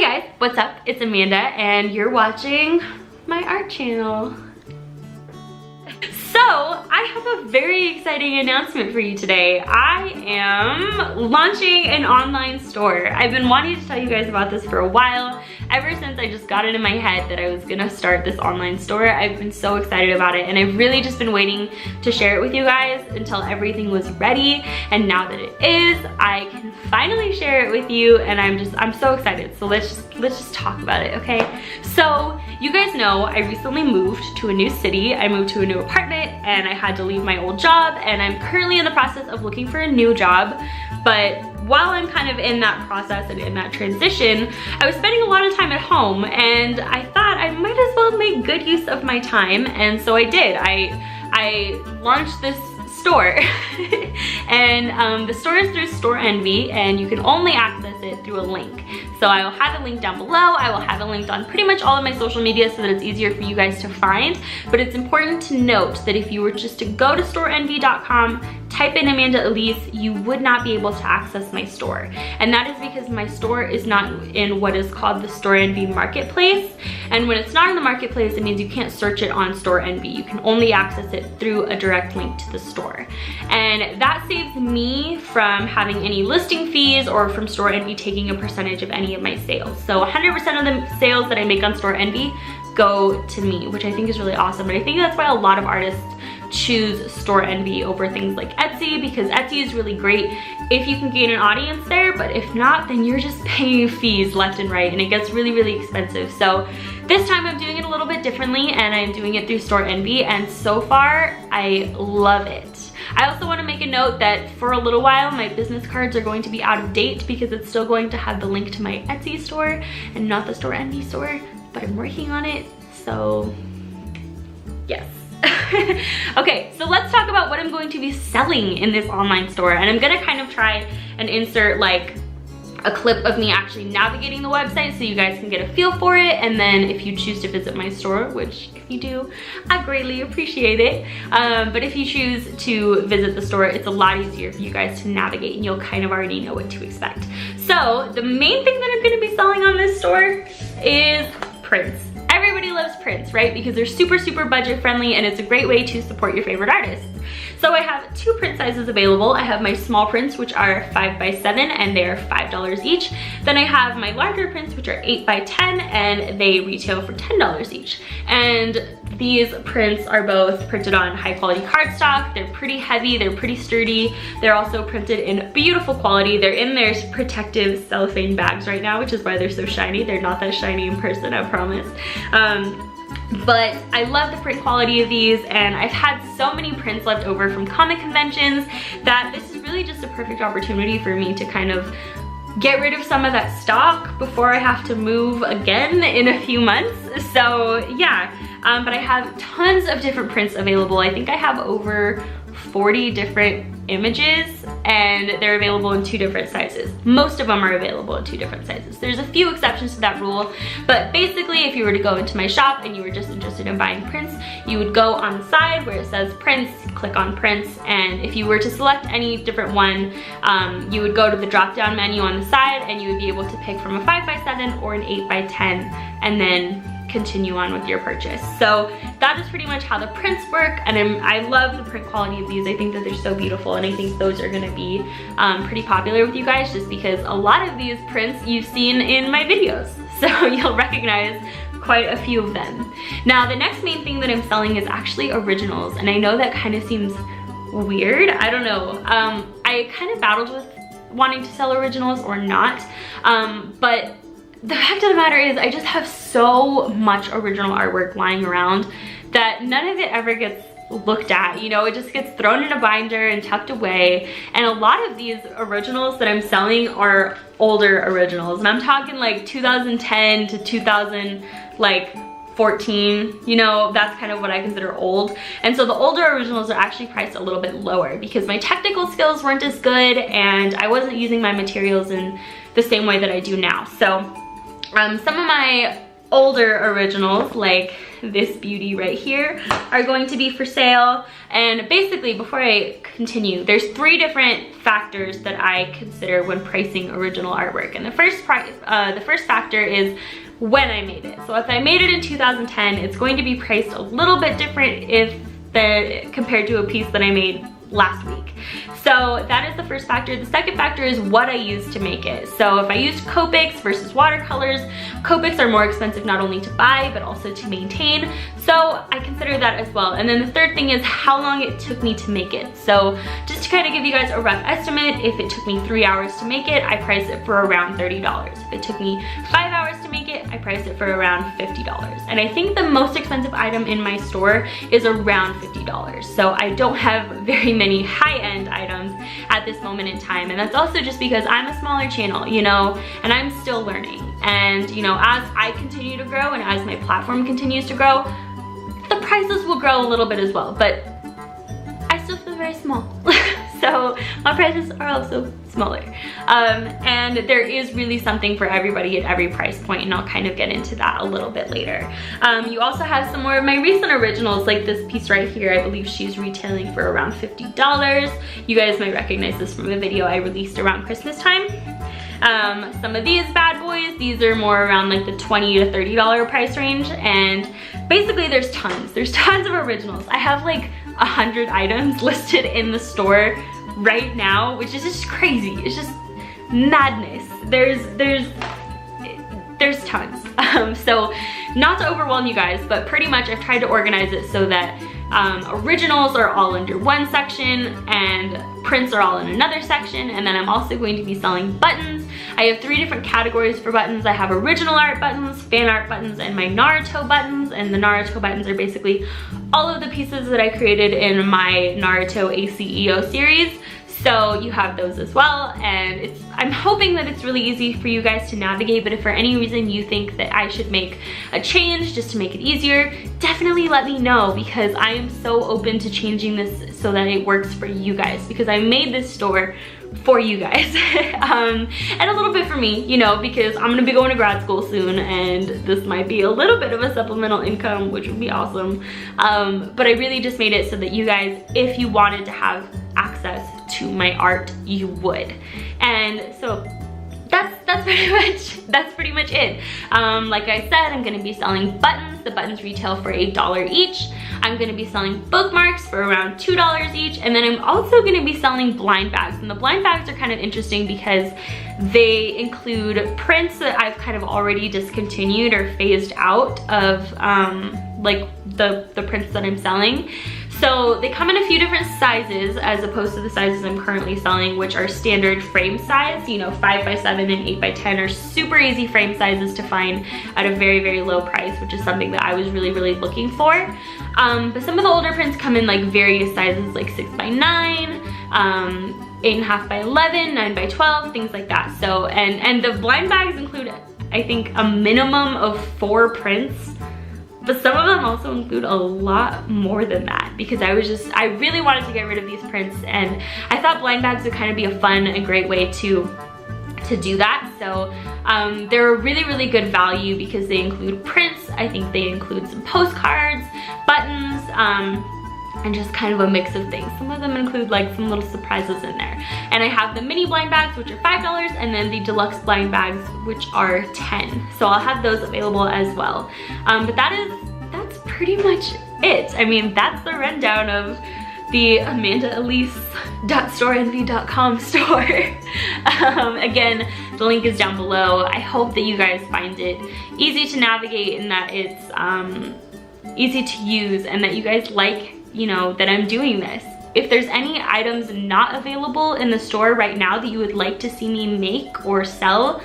Hey guys, what's up? It's Amanda and you're watching my art channel. So, I have a very exciting announcement for you today. I am launching an online store. I've been wanting to tell you guys about this for a while. Ever since I just got it in my head that I was gonna start this online store, I've been so excited about it, and I've really just been waiting to share it with you guys until everything was ready. And now that it is, I can finally share it with you, and I'm so excited. So let's just talk about it, okay? So you guys know I recently moved to a new city. I moved to a new apartment and I had to leave my old job, and I'm currently in the process of looking for a new job. But while I'm kind of in that process and in that transition, I was spending a lot of time at home, and I thought I might as well make good use of my time, and so I did. I launched this store and the store is through Store Envy, and you can only access it through a link. So I will have a link down below. I will have it linked on pretty much all of my social media so that it's easier for you guys to find. But it's important to note that if you were just to go to storeenvy.com, type in Amanda Elise, you would not be able to access my store. And that is because my store is not in what is called the Store Envy marketplace. And when it's not in the marketplace, it means you can't search it on Store Envy. You can only access it through a direct link to the store. And that saves me from having any listing fees or from Store Envy taking a percentage of any of my sales. So 100% of the sales that I make on Store Envy go to me, which I think is really awesome. And I think that's why a lot of artists choose Store Envy over things like Etsy, because Etsy is really great if you can gain an audience there, but if not, then you're just paying fees left and right, and it gets really, really expensive. So this time I'm doing it a little bit differently, and I'm doing it through Store Envy, and so far I love it. I also want to make a note that for a little while my business cards are going to be out of date because it's still going to have the link to my Etsy store and not the Store Envy store, but I'm working on it, so yes. Okay, so let's talk about what I'm going to be selling in this online store, and I'm gonna kind of try and insert like a clip of me actually navigating the website so you guys can get a feel for it, and then if you choose to visit my store, which if you do, I greatly appreciate it, but if you choose to visit the store, it's a lot easier for you guys to navigate, and you'll kind of already know what to expect. So the main thing that I'm going to be selling on this store is prints. Everybody loves prints, right? Because they're super, super budget friendly, and it's a great way to support your favorite artists. So I have two print sizes available. I have my small prints, which are 5x7, and they are $5 each. Then I have my larger prints, which are 8x10, and they retail for $10 each. And these prints are both printed on high quality cardstock. They're pretty heavy, they're pretty sturdy. They're also printed in beautiful quality. They're in their protective cellophane bags right now, which is why they're so shiny. They're not that shiny in person, I promise. But I love the print quality of these, and I've had so many prints left over from comic conventions that this is really just a perfect opportunity for me to kind of get rid of some of that stock before I have to move again in a few months. So yeah, but I have tons of different prints available. I think I have over 40 different images, and they're available in 2 different sizes. Most of them are available in 2 different sizes. There's a few exceptions to that rule, but basically if you were to go into my shop and you were just interested in buying prints, you would go on the side where it says prints, click on prints, and if you were to select any different one, you would go to the drop down menu on the side, and you would be able to pick from a 5x7 or an 8x10, and then continue on with your purchase. So that is pretty much how the prints work, and I love the print quality of these. I think that they're so beautiful, and I think those are gonna be pretty popular with you guys, just because a lot of these prints you've seen in my videos, so you'll recognize quite a few of them. Now the next main thing that I'm selling is actually originals, and I know that kind of seems weird. I don't know. I kind of battled with wanting to sell originals or not, but the fact of the matter is I just have so much original artwork lying around that none of it ever gets looked at. You know, it just gets thrown in a binder and tucked away. And a lot of these originals that I'm selling are older originals, and I'm talking like 2010 to 2014, you know, that's kind of what I consider old. And so the older originals are actually priced a little bit lower because my technical skills weren't as good, and I wasn't using my materials in the same way that I do now. So some of my older originals like this beauty right here are going to be for sale. And basically, before I continue, there's 3 different factors that I consider when pricing original artwork. And the first factor is when I made it. So if I made it in 2010, it's going to be priced a little bit different compared to a piece that I made last week. So that is the first factor. The second factor is what I used to make it. So if I used Copics versus watercolors, Copics are more expensive not only to buy but also to maintain. So I consider that as well. And then the third thing is how long it took me to make it. So just to kind of give you guys a rough estimate, if it took me 3 hours to make it, I priced it for around $30. If it took me 5 hours to make it, I priced it for around $50. And I think the most expensive item in my store is around $50. So I don't have very many high-end items at this moment in time. And that's also just because I'm a smaller channel, you know, and I'm still learning. And, you know, as I continue to grow and as my platform continues to grow, the prices will grow a little bit as well, but I still feel very small. So my prices are also smaller. And there is really something for everybody at every price point, and I'll kind of get into that a little bit later. You also have some more of my recent originals, like this piece right here. I believe she's retailing for around $50. You guys might recognize this from a video I released around Christmas time. Some of these bad boys, these are more around like the $20 to $30 price range, and basically there's tons of originals. I have like 100 items listed in the store right now, which is just crazy. It's just madness. There's tons. So not to overwhelm you guys, but pretty much I've tried to organize it so that originals are all under one section and prints are all in another section. And then I'm also going to be selling buttons. I have 3 different categories for buttons. I have original art buttons, fan art buttons, and my Naruto buttons. And the Naruto buttons are basically all of the pieces that I created in my Naruto ACEO series. So you have those as well, and I'm hoping that it's really easy for you guys to navigate, but if for any reason you think that I should make a change just to make it easier, definitely let me know, because I am so open to changing this so that it works for you guys, because I made this store for you guys. And a little bit for me, you know, because I'm gonna be going to grad school soon, and this might be a little bit of a supplemental income, which would be awesome. But I really just made it so that you guys, if you wanted to have access to my art, you would. And so that's pretty much it. Like I said, I'm gonna be selling buttons. The buttons retail for $8 each. I'm gonna be selling bookmarks for around $2 each, and then I'm also gonna be selling blind bags. And the blind bags are kind of interesting because they include prints that I've kind of already discontinued or phased out of like the prints that I'm selling. So they come in a few different sizes as opposed to the sizes I'm currently selling, which are standard frame size. You know, 5x7 and 8x10 are super easy frame sizes to find at a very, very low price, which is something that I was really, really looking for. But some of the older prints come in like various sizes, like 6x9, 8.5x11, 9x12, things like that. So, and the blind bags include, I think, a minimum of 4 prints. But some of them also include a lot more than that, because I really wanted to get rid of these prints, and I thought blind bags would kind of be a fun and great way to do that. So they're a really, really good value because they include prints. I think they include some postcards, buttons, and just kind of a mix of things. Some of them include like some little surprises in there. And I have the mini blind bags, which are $5, and then the deluxe blind bags, which are $10. So I'll have those available as well. But that's pretty much it. I mean, that's the rundown of the AmandaElise.storeenvy.com store. Again, the link is down below. I hope that you guys find it easy to navigate and that it's easy to use, and that you guys like, you know, that I'm doing this. If there's any items not available in the store right now that you would like to see me make or sell,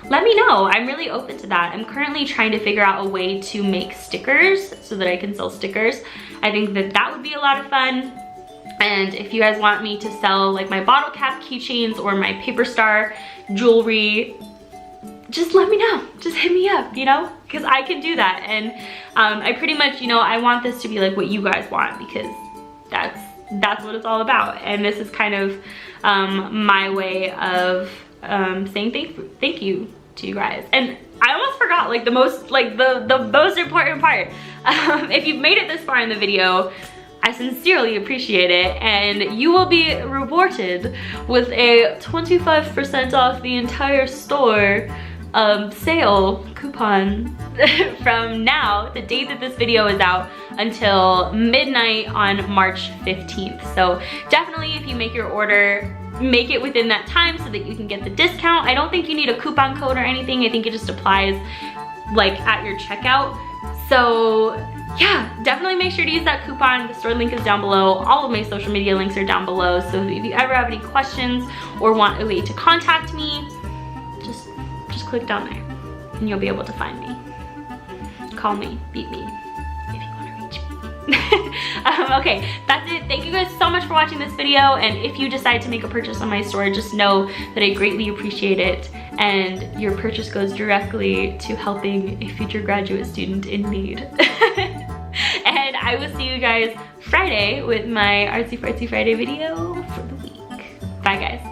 let me know. I'm really open to that. I'm currently trying to figure out a way to make stickers so that I can sell stickers. I think that that would be a lot of fun. And if you guys want me to sell like my bottle cap keychains or my paper star jewelry, just let me know. Just hit me up, you know, because I can do that. And I pretty much, you know, I want this to be like what you guys want, because that's what it's all about. And this is kind of my way of saying thank you to you guys. And I almost forgot forgot like the most important part. If you've made it this far in the video, I sincerely appreciate it, and you will be rewarded with a 25% off the entire store sale coupon from now, the date that this video is out, until midnight on March 15th. So definitely, if you make your order, make it within that time so that you can get the discount. I don't think you need a coupon code or anything. I think it just applies like at your checkout. So yeah, definitely make sure to use that coupon. The store link is down below. All of my social media links are down below. So if you ever have any questions or want a way to contact me, just click down there and you'll be able to find me. Call me, beat me, if you want to reach me. Okay, that's it. Thank you guys so much for watching this video, and if you decide to make a purchase on my store, just know that I greatly appreciate it, and your purchase goes directly to helping a future graduate student in need. And I will see you guys Friday with my Artsy Fartsy Friday video for the week. Bye guys.